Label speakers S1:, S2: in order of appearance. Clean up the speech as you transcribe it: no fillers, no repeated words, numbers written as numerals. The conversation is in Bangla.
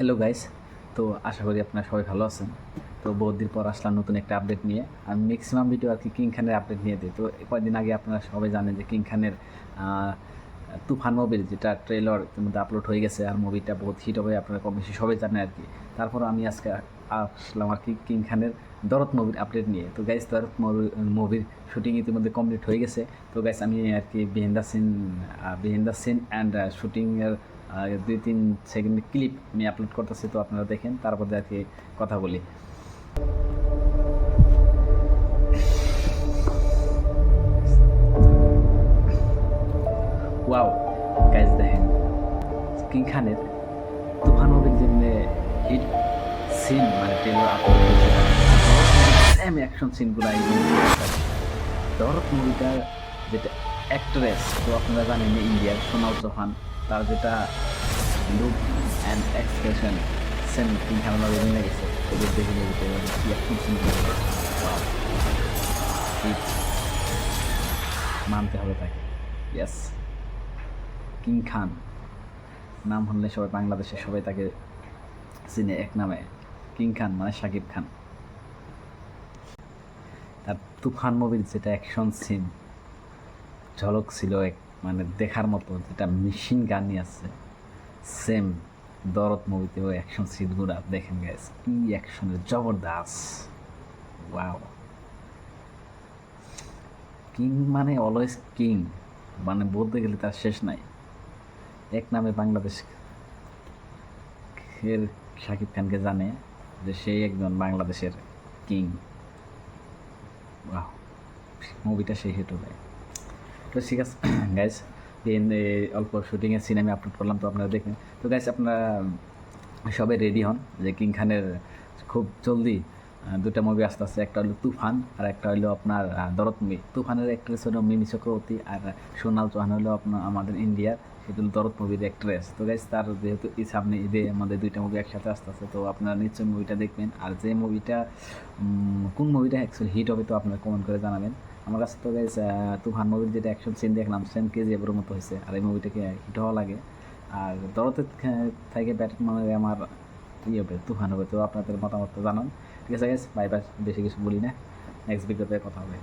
S1: হ্যালো গাইস, তো আশা করি আপনারা সবাই ভালো আছেন। তো বহুত দিন পর আসলাম নতুন একটা আপডেট নিয়ে। আমি ম্যাক্সিমাম ভিডিও আর কি কিং খানের আপডেট নিয়ে দিই। তো কয়েকদিন আগে আপনারা সবাই জানেন যে কিং খানের তুফান মুভির যেটা ট্রেলার ইতিমধ্যে আপলোড হয়ে গেছে, আর মুভিটা বহুত হিট হবে, আপনারা কম বেশি সবাই জানেন আর কি। তারপরও আমি আজকে আসলাম আর কি কিং খানের দরদ মুভির আপডেট নিয়ে। তো গাইস, দরদ মুভির শুটিং ইতিমধ্যে কমপ্লিট হয়ে গেছে। তো গাইস, আমি আর কি বিহাইন্ড দ্য সিন অ্যান্ড শুটিংয়ের 2-3 সেকেন্ডের ক্লিপ আমি আপলোড করতেছি, তো আপনারা দেখেন, তারপর আর কি কথা বলি। ওয়াও গাইজ, দেখেন কিং খানের তুফান মুভির জন্য হিট সিন মানে ট্রেলার আপলোড হয়েছে, সেম অ্যাকশন সিনগুলো এই দরদ মুভিটার যেটা অ্যাক্ট্রেস, তো আপনারা জানেন যে ইন্ডিয়ার সোনাল চৌহান, তার যেটা look and expression same king খানের মিলে গেছে। ওদের দেখে মুভিতে কি অ্যাকশন সিনগুলো মানতে হবে তাকে। ইয়েস, কিং খান নাম হলে সবাই বাংলাদেশে সবাই তাকে চিনে এক নামে, কিং খান মানে শাকিব খান। তার তুফান মুভির যেটা অ্যাকশন সিন ঝলক ছিল এক মানে দেখার মতো, যেটা মেশিন গানই আছে, সেম দরদ মুভিতেও অ্যাকশন সিনগুলো দেখেন গাইস, কি অ্যাকশনের জবরদস্ত। ওয়াও, কিং মানে অলওয়েজ কিং, মানে বলতে গেলে তার শেষ নাই। এক নামে বাংলাদেশ এর শাকিব খানকে জানে যে সেই একজন বাংলাদেশের কিং। ওয়াও, মুভিটা সেই হিট হবে। তো ঠিক আছে গাইজ, অল্প শুটিংয়ের সিন আমি আপলোড করলাম, তো আপনারা দেখেন। তো গাইজ, আপনারা সবাই রেডি হন যে কিং খানের খুব জলদি দুটা মুভি আসতে আসছে। একটা হলো তুফান আর একটা হলো আপনার দরদ মুভি। তুফানের অ্যাক্ট্রেস হলো মিমি চক্রবর্তী, আর সোনাল চৌহান হলো আপনার আমাদের ইন্ডিয়ার, সেটা হলো দরদ মুভির অ্যাক্ট্রেস। তো গাইজ, তার যেহেতু এই সামনে ঈদে আমাদের দুইটা মুভি একসাথে আসতেছে, তো আপনারা নিশ্চয়ই মুভিটা দেখবেন। আর যে মুভিটা কোন মুভিটা অ্যাকচুয়ালি হিট হবে, তো আপনারা কমেন্ট করে জানাবেন। আমার কাছে তো গাইজ তুফান মুভির যেটা অ্যাকশন সিন দেখলাম, সেম কেজিএফের মতো হয়েছে, আর এই মুভিটাকে হিট হওয়া লাগে। আর দরদের থেকে ব্যাট মানে আমার হবে তুফান হবে। তো আপনাদের মতামত জানান। ঠিক আছে গাইজ, বাই বাই, বেশি কিছু বলি না, নেক্সট ভিডিওতে কথা হবে।